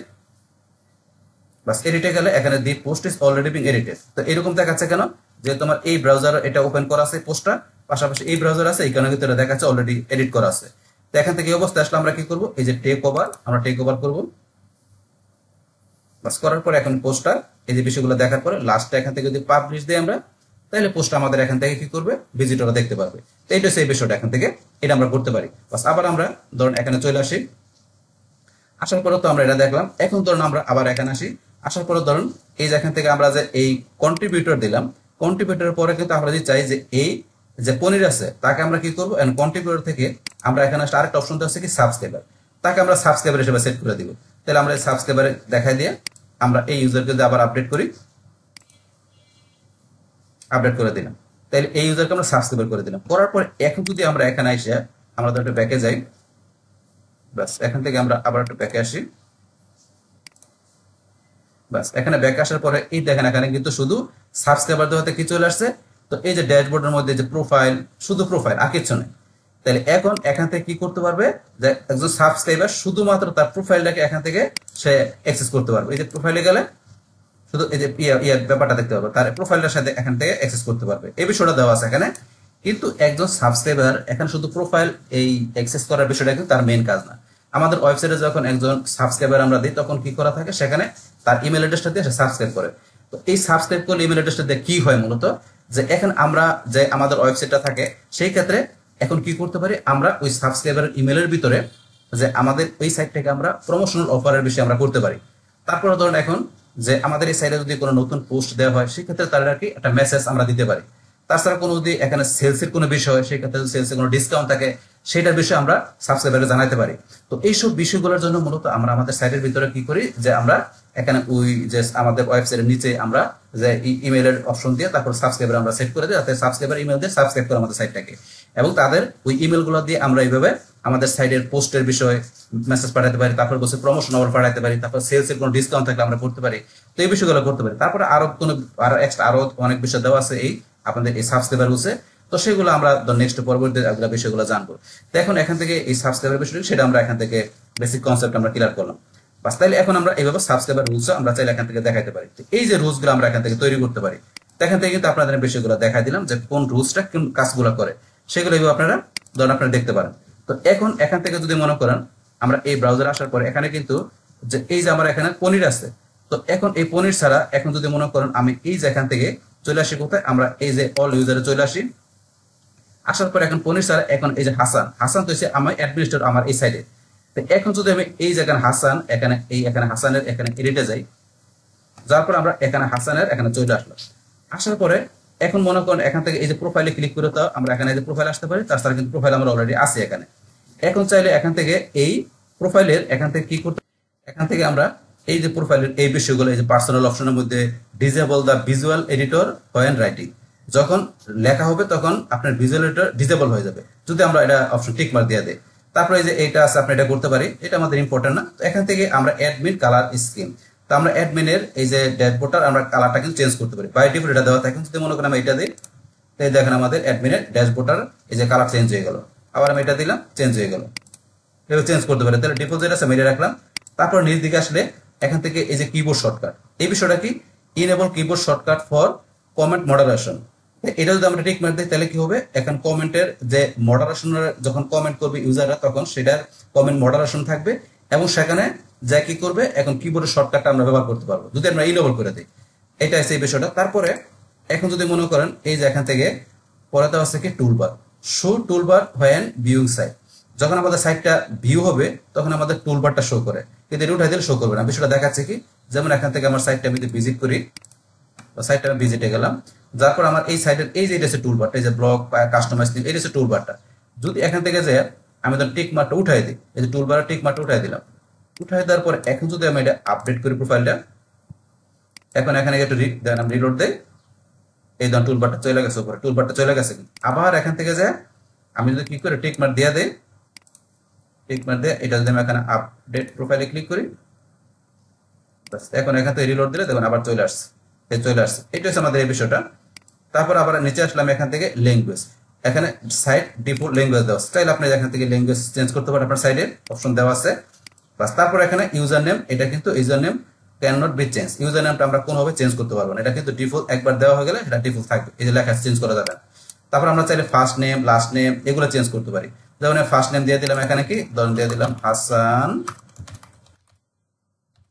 বাস এডিটে গেলে এখানে the post is already being edited. তো এরকম দেখাচ্ছে কেন, যে তোমার এই ব্রাউজার এটা ওপেন করা আছে পোস্টটা, পাশাপাশি এই ব্রাউজার আছে, এই কারণে কিন্তু এটা দেখাচ্ছে অলরেডি এডিট করা আছে। তো এখান থেকে এই অবস্থা আসলে আমরা কি করব, এই যে টেক ওভার, আমরা টেক ওভার করব। বাস করার পরে এখন পোস্টটা এই যে বিষয়গুলো দেখার পরে লাস্টে এখান থেকে যদি পাবলিশ দেই আমরা, তাহলে পোস্টটা আমাদের এখান থেকে কি করবে, ভিজিটররা দেখতে পারবে। তো এইটা সেই বিষয়টা এখান থেকে এটা আমরা করতে পারি। বাস আবার আমরা ধরুন এখানে চলে আসি, আসার পরে তো আমরা এটা দেখলাম। এখন ধরুন আমরা আবার এখানে আসি, আসার পরে ধরুন এই যে এখান থেকে আমরা যে এই কন্ট্রিবিউটর দিলাম, কন্ট্রিবিউটরের পরে কিন্তু আমরা যদি চাই যে এই যে পনির আছে তাকে আমরা কি করবো, কন্ট্রিবিউটর থেকে আমরা এখানে আসলে আরেকটা অপশন আছে কি সাবস্ক্রাইবার, তাকে আমরা সাবস্ক্রাইবার হিসেবে সেট করে দিব। তাহলে আমরা এই সাবস্ক্রাইবারে দেখাই দিয়ে আমরা এই ইউজারকে যদি আবার আপডেট করি, আপডেট করে দিলাম। তাহলে এই ইউজারকে আমরা সাবস্ক্রাইবার করে দিলাম। করার পর এখন যদি আমরা এখানে এসে আমরা একটু ব্যাকে যাই, বাস এখান থেকে আমরা আবার একটু ব্যাকে আসি, বাস এখানে ব্যাক আসার পরে এই দেখেন এখানে কিন্তু শুধু সাবস্ক্রাইবার দেওয়াতে কি চলে আসছে। তো এই যে ড্যাশবোর্ডের মধ্যে যে প্রোফাইল, শুধু প্রোফাইল আর কিছু নেই। তাহলে এখন এখান থেকে কি করতে পারবে, যে একজন সাবস্ক্রাইবার শুধুমাত্র তার প্রোফাইলটাকে এখান থেকে সে অ্যাক্সেস করতে পারবে। এই যে প্রোফাইলে গেলে শুধু এই যে ব্যাপারটা দেখতে পারবে, তার প্রোফাইলটার সাথে এখান থেকে অ্যাক্সেস করতে পারবে, এই বিষয়টা দেওয়া আছে এখানে। কিন্তু একজন সাবস্ক্রাইবার এখানে শুধু প্রোফাইল এই অ্যাক্সেস করার বিষয়টা কিন্তু তার মেইন কাজ না। আমাদের ওয়েবসাইটে যখন একজন সাবস্ক্রাইবার আমরা দিই তখন কি করা থাকে, সেখানে তার ইমেল অ্যাড্রেসটা দিয়ে সে সাবস্ক্রাইব করে। তো এই সাবস্ক্রাইব করলে ইমেল অ্যাড্রেসটা দিয়ে কি হয় মূলত, যে এখন আমরা যে আমাদের ওয়েবসাইটটা থাকে সেই ক্ষেত্রে এখন কি করতে পারি, আমরা ওই সাবস্ক্রাইবারের ইমেলের ভিতরে যে আমাদের ওই সাইট থেকে আমরা প্রমোশনাল অফারের বিষয়ে আমরা করতে পারি। তারপরে ধরুন এখন যে আমাদের এই সাইটে যদি কোনো নতুন পোস্ট দেওয়া হয় সেক্ষেত্রে তারা কি একটা মেসেজ আমরা দিতে পারি। তাছাড়া কোনো যদি এখানে সেলসের কোনো বিষয় হয় সেক্ষেত্রে সেলসের কোনো ডিসকাউন্ট থাকে সেটার বিষয়ে আমরা সাবস্ক্রাইবারকে জানাতে পারি। তো এইসব বিষয়গুলোর জন্য মূলত আমরা আমাদের সাইটের ভিতরে কি করি, যে আমরা এখানে ওই যে আমাদের ওয়েবসাইটের নিচে আমরা যে ইমেলের অপশন দিয়ে তারপর সাবস্ক্রাইবার আমরা সেট করে দিই, যাতে সাবস্ক্রাইবার ইমেল দিয়ে সাবস্ক্রাইব করে আমাদের সাইটটাকে, এবং তাদের ওই ইমেলগুলো দিয়ে আমরা এইভাবে আমাদের সাইটের পোস্টের বিষয়ে মেসেজ পাঠাতে পারি, তারপর বসে প্রমোশন অফার পাঠাতে পারি, তারপর সেলসের কোনো ডিসকাউন্ট থাকলে আমরা করতে পারি। তো এই বিষয়গুলো করতে পারি। তারপরে আরো অনেক বিষয় দেওয়া আছে এই আপনাদের এই সাবস্ক্রাইবার রুলসে। তো সেগুলো আমরা নেক্সট পরবর্তী বিষয়গুলো জানবো। তো এখন এখান থেকে এই সাবস্ক্রাইবার বিষয়টি সেটা আমরা এখান থেকে বেসিক কনসেপ্ট আমরা ক্লিয়ার করলাম। বাস তাইলে এখন আমরা এইভাবে সাবস্ক্রাইবার রুলস আমরা চাইলে এখান থেকে দেখাতে পারি। এই যে রুলস গুলো আমরা এখান থেকে তৈরি করতে পারি, এখান থেকে কিন্তু আপনাদের বিষয়গুলো দেখা দিলাম যে কোন রুলসটা কোন কাজগুলো করে, সেগুলো আপনারা ধরুন আপনারা দেখতে পারেন। তো এখন এখান থেকে যদি মনে করেন আমরা এই ব্রাউজারে আসার পরে এখানে কিন্তু যে এই যে আমার এখানে পনির আছে, তো এখন এই পনির ছাড়া এখন যদি মনে করেন আমি এই যে এখান থেকে চলে আসি কোথায়, আমরা এই যে অল ইউজারে চলে আসি। আসার পর এখন পনির ছাড়া এখন এই যে হাসান তো আমার অ্যাডমিনিস্ট্রেটর আমার এই সাইডে। তো এখন যদি আমি এই যে এখানে হাসান এখানে হাসানের এখানে এডিটে যাই, যার পর আমরা এখানে হাসানের এখানে চলে আসলাম। আসার পরে এখন মনে করেন এখান থেকে এই যে প্রোফাইলে ক্লিক করে তো আমরা এখানে এই যে প্রোফাইল আসতে পারি, তাছাড়া কিন্তু প্রোফাইল আমরা অলরেডি আছে এখানে। এখন চাইলে এখান থেকে এই প্রোফাইলের এখান থেকে কি করতে, এখান থেকে আমরা এই যে প্রোফাইলের এই বিষয়গুলো এই যে পার্সোনাল অপশনের মধ্যে disable the visual editor when writing, যখন লেখা হবে তখন আপনার ভিজুয়াল এডিটর ডিসেবল হয়ে যাবে যদি আমরা এটা অপশন টিক মার্ক দিয়ে দেই। তারপরে এই যে এইটা আছে আপনি এটা করতে পারি, এটা আমাদের ইম্পর্টেন্ট না। তো এখান থেকে আমরা অ্যাডমিন কালার স্কিম, তো আমরা অ্যাডমিনের এই যে ড্যাশবোর্ডটার আমরা কালারটা কিন্তু চেঞ্জ করতে পারি, বাই ডিফল্ট এটা দেওয়া থাকে। যদি মনে করেন আমি এটা দিই, তাই দেখেন আমাদের অ্যাডমিনের ড্যাশবোর্ডটার এই যে কালার চেঞ্জ হয়ে গেল। আবার আমি এটা দিলাম, চেঞ্জ হয়ে গেল। এভাবে চেঞ্জ করতে পারি। তাহলে ডিফল্ট যেটা আছে মেরে রাখলাম। তারপর নিচ দিকে আসলে এখান থেকে এই যে কিবোর্ড শর্টকাট, এই বিষয়টা কি enable keyboard shortcut for comment moderation, এটা যদি আমরা টিক মার দিই তাহলে কি হবে, এখন কমেন্টের যে মডারেশনের যখন কমেন্ট করবে ইউজাররা তখন সেটার কমেন্ট মডারেশন থাকবে, এবং সেখানে যা কি করবে এখন কিবোর্ডের শর্টকাটটা আমরা ব্যবহার করতে পারবো যদি আমরা ইনেবল করে দিই। এটা আছে এই বিষয়টা। তারপরে এখন যদি মনে করেন এই যে এখান থেকে পরে দেওয়া আছে কি toolbar, show toolbar when viewing site, যখন আমাদের সাইটটা ভিউ হবে তখন আমাদের টুলবারটা শো করে, কিন্তু এটা উঠাই দিলে শো করবে না। বিষয়টা দেখাচ্ছে কি, যেমন এখান থেকে আমার সাইটটা আমি ভিজিট করি, সাইটটা আমি ভিজিটে গেলাম, যার পর আমার এই সাইটের এই যে এটা হচ্ছে টুলবারটা, এই যে ব্লগ কাস্টমাইজ এটা হচ্ছে টুলবারটা। যদি এখান থেকে যে আমি ধর টিক মার্কটা উঠাই দিই, এই যে টুলবারের টিক মার্কটা উঠাই দিলাম, উঠাই দেওয়ার পর এখন যদি আমি এটা আপডেট করি প্রোফাইলটা, এখন এখানে একটু আমি রিলোড দেই, এই ধরুন টুলবারটা চলে গেছে উপরে, টুলবারটা চলে গেছে। আবার এখান থেকে যে আমি যদি ক্লিক করে টিক মার্ক দিয়ে দেই, টিক মার্ক দিয়ে এটা যদি আমি এখানে আপডেট প্রোফাইলে ক্লিক করি, এখন এখান থেকে রিলোড দিলে দেখুন আবার চলে আসছে, এটা হচ্ছে আমাদের এই বিষয়টা। তারপর আবার নিচে আসলাম, এখান থেকে ল্যাঙ্গুয়েজ, এখানে সাইট ডিফল্ট ল্যাঙ্গুয়েজ দেওয়া আছে, চাইলে আপনি এখান থেকে ল্যাঙ্গুয়েজ চেঞ্জ করতে পারেন, আপনার সাইডে অপশন দেওয়া আছে। বাস তারপর এখানে ইউজার নেম, এটা কিন্তু user name can not be change, user নেমটা আমরা কোনোভাবে চেঞ্জ করতে পারবো না, এটা কিন্তু ডিফল্ট একবার দেওয়া হয়ে গেলে এটা ডিফল্ট থাকবে, এই যে লেখা চেঞ্জ করা যাবে না। তারপর আমরা চাইলে ফার্স্ট নেম লাস্ট নেম এগুলো চেঞ্জ করতে পারি। যেমন ফার্স্ট নেম দিয়ে দিলাম এখানে কি ধরুন দিয়ে দিলাম হাসান,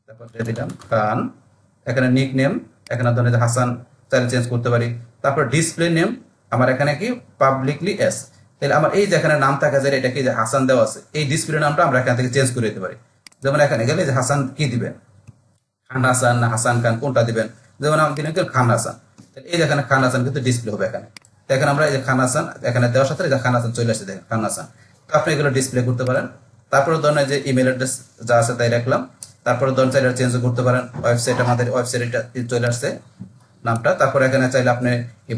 তারপর দিয়ে দিলাম খান, এখানে নিক নেম এখানে ধরেন হাসান চাইলে চেঞ্জ করতে পারি। তারপর ডিসপ্লে নেম আমার এখানে কি পাবলিকলি এস, তাহলে আমার এই যে এখানে নাম থাকা যায় এটা কি যে হাসান দেওয়া আছে, এই ডিসপ্লে নামটা আমরা এখান থেকে চেঞ্জ করে দিতে পারি। যেমন এখানে গেলে যে হাসান কি দিবেন, খান হাসান না হাসান খান কোনটা দিবেন, যেমন আমি দিলাম খান হাসান, এই যে এখানে খান হাসান কিন্তু ডিসপ্লে হবে এখানে। তো এখানে আমরা এই যে খান হাসান এখানে দেওয়ার সাথে খান হাসান চলে আসছে, দেখেন খান হাসান। তো আপনি এগুলো ডিসপ্লে করতে পারেন। তারপরে ধরেন যে ইমেল অ্যাড্রেস যা আছে তাই রাখলাম। তারপরে ধরেন চাইলে চেঞ্জ করতে পারেন, ওয়েবসাইট আমাদের ওয়েবসাইট এটা চলে আসছে নামটা। তারপরে এখানে চাইলে আপনি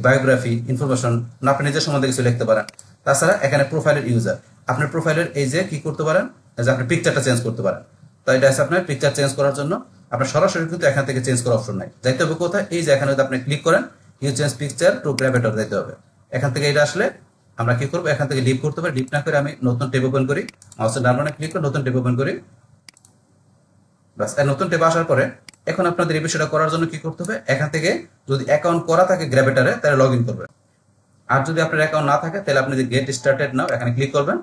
বায়োগ্রাফি ইনফরমেশন আপনি নিজের সম্বন্ধে কিছু লিখতে পারেন। তাছাড়া এখানে প্রোফাইলের ইউজার, আপনার প্রোফাইলের এই যে কি করতে পারেন, যে আপনি পিকচারটা চেঞ্জ করতে পারেন। তো এটা আছে আপনার পিকচার চেঞ্জ করার জন্য, আপনার সরাসরি কিন্তু এখান থেকে চেঞ্জ করার অপশন নাই, যাইতে হবে কোথায়, এই যে এখানে যদি আপনি ক্লিক করেন ইউ চেঞ্জ পিকচার টু গ্রাভেটর যাইতে হবে। এখান থেকে এটা আসলে আমরা কি করবো, এখান থেকে লিভ করতে পারি। লিভ না করে আমি নতুন ট্যাব ওপেন করি, মাউসের ডান বাটনে ক্লিক করে নতুন ট্যাব ওপেন করি। বাস, নতুন ট্যাব আসার পরে এখন আপনাদের এই বিষয়টা করার জন্য কি করতে হবে, এখান থেকে যদি অ্যাকাউন্ট করা থাকে গ্র্যাভিটারে তাহলে লগ ইন করবেন। আর যদি আপনার অ্যাকাউন্ট না থাকে তাহলে আপনি যে গেট স্টার্টেড নাও এখানে ক্লিক করবেন।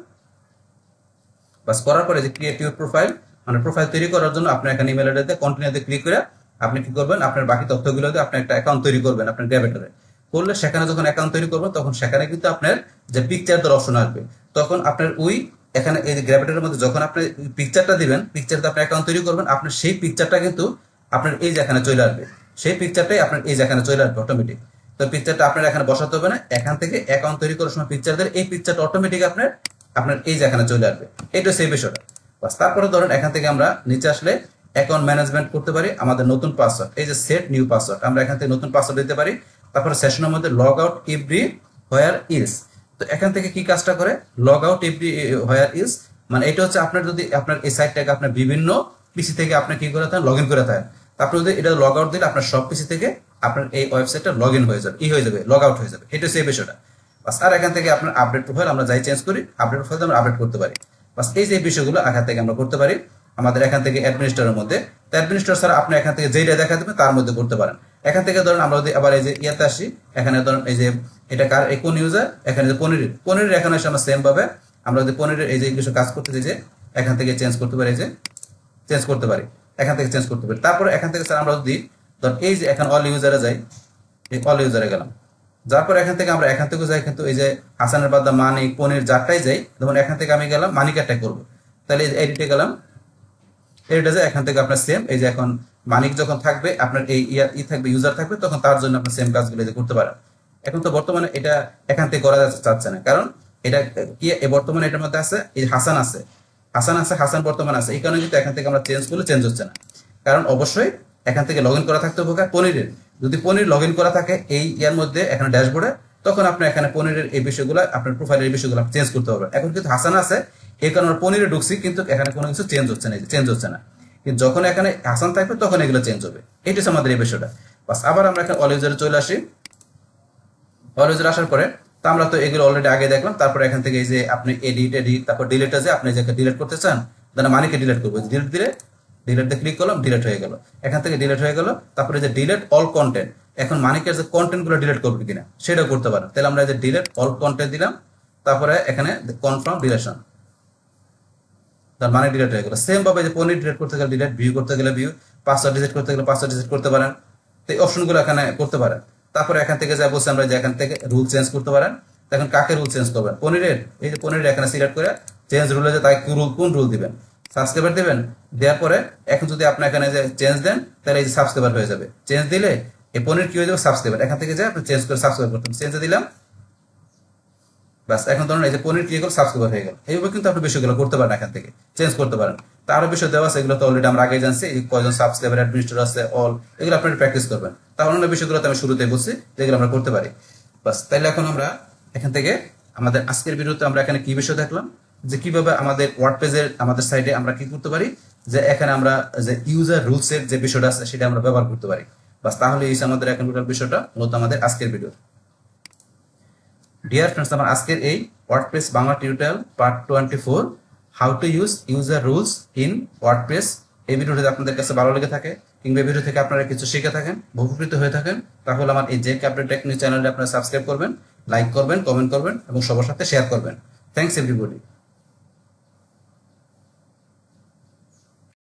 বাস, করার পরে যে ক্রিয়েট ইউর প্রোফাইল, মানে প্রোফাইল তৈরি করার জন্য আপনার এখানে ইমেল অ্যাড্রেসে কন্টিনিউতে ক্লিক করে আপনি কি করবেন, আপনার বাকি তথ্যগুলো দিয়ে আপনি একটা অ্যাকাউন্ট তৈরি করবেন আপনার গ্র্যাভিটারে। করলে সেখানে যখন অ্যাকাউন্ট তৈরি করবেন তখন সেখানে কিন্তু আপনার যে পিকচার দেওয়ার অপশন আসবে, তখন আপনার ওই এখানে এই যে গ্র্যাভিটারের মধ্যে যখন আপনি পিকচারটা দিবেন, পিকচারতে আপনি অ্যাকাউন্ট তৈরি করবেন, আপনার সেই পিকচারটা কিন্তু আপনার এই যে এখানে চলে আসবে, সেই পিকচারটাই আপনার এই যে এখানে চলে আসবে অটোমেটিক। তো পিকচারটা আপনার এখানে বসাতে হবে না, এখান থেকে অ্যাকাউন্ট তৈরি করার সময় পিকচার দিলে এই পিকচারটা অটোমেটিক আপনার আপনার এই যে এখানে চলে আসবে। এটা সেই বিষয়টা। বাস, তারপরে ধরেন এখান থেকে আমরা নিচে আসলে অ্যাকাউন্ট ম্যানেজমেন্ট করতে পারি, আমাদের নতুন পাসওয়ার্ড, এই যে সেট নিউ পাসওয়ার্ড, আমরা এখান থেকে নতুন পাসওয়ার্ড দিতে পারি। তারপরে সেশনের মধ্যে log out every where is, তো এখান থেকে কি কাজটা করে, log out every where is মানে এটা হচ্ছে আপনার যদি আপনার এই সাইটটাকে আপনার বিভিন্ন পিসি থেকে আপনি কি করে থাকেন, লগ ইন করে থাকেন, তারপরে যদি এটা লগ আউট দিলে আপনার সব পিসি থেকে আপনার এই ওয়েবসাইটটা লগ ইন হয়ে যাবে, হয়ে যাবে, লগ আউট হয়ে যাবে। এটা হচ্ছে এই বিষয়টা। বাস, আর এখান থেকে আপনার আপডেট প্রোফাইল আমরা যাই চেঞ্জ করি, আপডেট প্রোফাইল আমরা আপডেট করতে পারি। বাস, এই যে বিষয়গুলো এখান থেকে আমরা করতে পারি আমাদের এখান থেকে অ্যাডমিনিস্ট্রেটরের মধ্যে। অ্যাডমিনিস্ট্রেটর স্যার আপনি এখান থেকে যেটা দেখা দেবে তার মধ্যে করতে পারেন। এখান থেকে ধরেন আমরা যদি আবার এই যে ইয়াতে আসি, এখানে ধরেন এই যে এটা কার এই কোন ইউজার, এখানে যে পনিরের এখানে এসে আমরা সেম ভাবে আমরা যদি পনিরের এই যে কিছু কাজ করতে দিই যে এখান থেকে চেঞ্জ করতে পারি, এই যে চেঞ্জ করতে পারি, এখান থেকে চেঞ্জ করতে পারি। তারপরে এখান থেকে স্যার আমরা যদি ধর এই যে এখন অল ইউজারে যাই, এই অল ইউজারে গেলাম, যার পর এখান থেকে আমরা এখান থেকে যাই কিন্তু এই যে হাসানের বাদা মানিক পনির যারটাই যাই, যেমন এখান থেকে আমি গেলাম মানিকারটাই করবো, তাহলে এডিটে গেলাম, এটা যে এখান থেকে আপনার সেম এই যে এখন মানিক যখন থাকবে আপনার এই থাকবে ইউজার থাকবে তখন তার জন্য আপনার সেম কাজগুলো যে করতে পারেন। এখন তো বর্তমানে এটা এখান থেকে করা যাচ্ছে না, কারণ এটা কি বর্তমানে এটার মধ্যে আছে এই হাসান আছে, হাসান বর্তমানে আছে, এই কারণে কিন্তু এখান থেকে আমরা চেঞ্জ করলে চেঞ্জ হচ্ছে না। কারণ অবশ্যই এখান থেকে লগ ইন করা থাকতে হবে পনিরের, যদি পনির লগ ইন করা থাকে এই ইয়ার মধ্যে এখানে ড্যাশবোর্ডে, তখন আপনি এখানে পনিরের এই বিষয়গুলো আপনার প্রোফাইলের এই বিষয়গুলো চেঞ্জ করতে হবে। এখন কিন্তু হাসান আছে এই কারণে পনিরে ঢুকছি কিন্তু এখানে কোনো কিছু চেঞ্জ হচ্ছে না, চেঞ্জ হচ্ছে না, কিন্তু যখন এখানে হাসান থাকবে তখন এগুলো চেঞ্জ হবে। এইটা হচ্ছে আমাদের এই বিষয়টা। বাস, আবার আমরা এখানে অল ইউজারে চলে আসি। অল ইউজার আসার পরে তো আমরা তো এগুলো অলরেডি আগে দেখলাম। তারপরে এখান থেকে এই যে আপনি এডিট তারপর ডিলিট আছে, আপনি যে ডিলিট করতে চান তাহলে মানিকে ডিলিট করবো, ডিলিট দিলে ডিলিট দিয়ে ক্লিক করলাম, ডিলিট হয়ে গেল, এখান থেকে ডিলিট হয়ে গেল। তারপরে যে ডিলিট অল কন্টেন্ট, এখন মানিকের যে কন্টেন্ট গুলো ডিলিট করবে কিনা সেটাও করতে পারেন, তাহলে আমরা যে ডিলিট অল কন্টেন্ট দিলাম, তারপরে এখানে কনফার্ম ডিলেশন, তার মানে ডিলিট হয়ে গেল। সেম ভাবে যে পনির ডিলিট করতে গেলে ডিলিট, ভিউ করতে গেলে ভিউ, পাসওয়ার্ড ডিলিট করতে গেলে পাসওয়ার্ড ডিলিট করতে পারেন, তো এই অপশনগুলো এখানে করতে পারেন। তারপরে এখান থেকে যা বলছি আমরা যে এখান থেকে রুল চেঞ্জ করতে পারেন। এখন কাকে রুল চেঞ্জ করবেন, পনিরের এই যে পনিরের এখানে সিলেক্ট করে চেঞ্জ রুলে যে তাকে কোন রুল দিবেন, সাবস্ক্রাইবার দিবেন, দেওয়ার পরে এখন যদি আপনি এখানে যে চেঞ্জ দেন তাহলে এই যে সাবস্ক্রাইবার হয়ে যাবে, চেঞ্জ দিলে এই পনির কি হয়ে যাবে সাবস্ক্রাইবার, এখান থেকে যে আপনি চেঞ্জ করে সাবস্ক্রাইব করতেন, চেঞ্জে দিলাম, বাস এখন ধরুন এই যে পনির ক্লিক করে সাবস্ক্রাইবার হয়ে গেল। এইভাবে কিন্তু আপনি বিষয়গুলো করতে পারেন, এখান থেকে চেঞ্জ করতে পারেন। তারও বিষয় দেওয়া আছে, এগুলো তো অলরেডি আমরা আগে জানছি, এই কয়জন সাবস্ক্রাইবার অ্যাডমিনিস্ট্রেটর আছে অল, এগুলো আপনারা প্র্যাকটিস করবেন। তাহলে অন্য বিষয়গুলো আমি শুরুতে বলছি যেগুলো আমরা করতে পারি। বাস, তাইলে এখন আমরা এখান থেকে আমাদের আজকের ভিডিওতে আমরা এখানে কি বিষয় দেখলাম, যে কিভাবে আমাদের ওয়ার্ডপ্রেসের আমাদের সাইটে আমরা কি করতে পারি, যে এখানে আমরা যে ইউজার রুলসের যে বিষয়টা আছে সেটা আমরা ব্যবহার করতে পারি। বাস, তাহলে এই আমাদের এখন টোটাল বিষয়টা মূলত আমাদের আজকের ভিডিও। ডিয়ার ফ্রেন্ডস, আমার আজকের এই WordPress Bangla tutorial part 24 how to use user rules in WordPress, এই ভিডিওটি আপনাদের কাছে ভালো লেগে থাকে কিংবা ভিডিও থেকে আপনারা কিছু শিখে থাকেন, উপকৃত হয়ে থাকেন, তাহলে আমার এই জেক আপডেট টেকনিক চ্যানেলটি আপনারা সাবস্ক্রাইব করবেন, লাইক করবেন, কমেন্ট করবেন এবং সবার সাথে শেয়ার করবেন। Thanks everybody.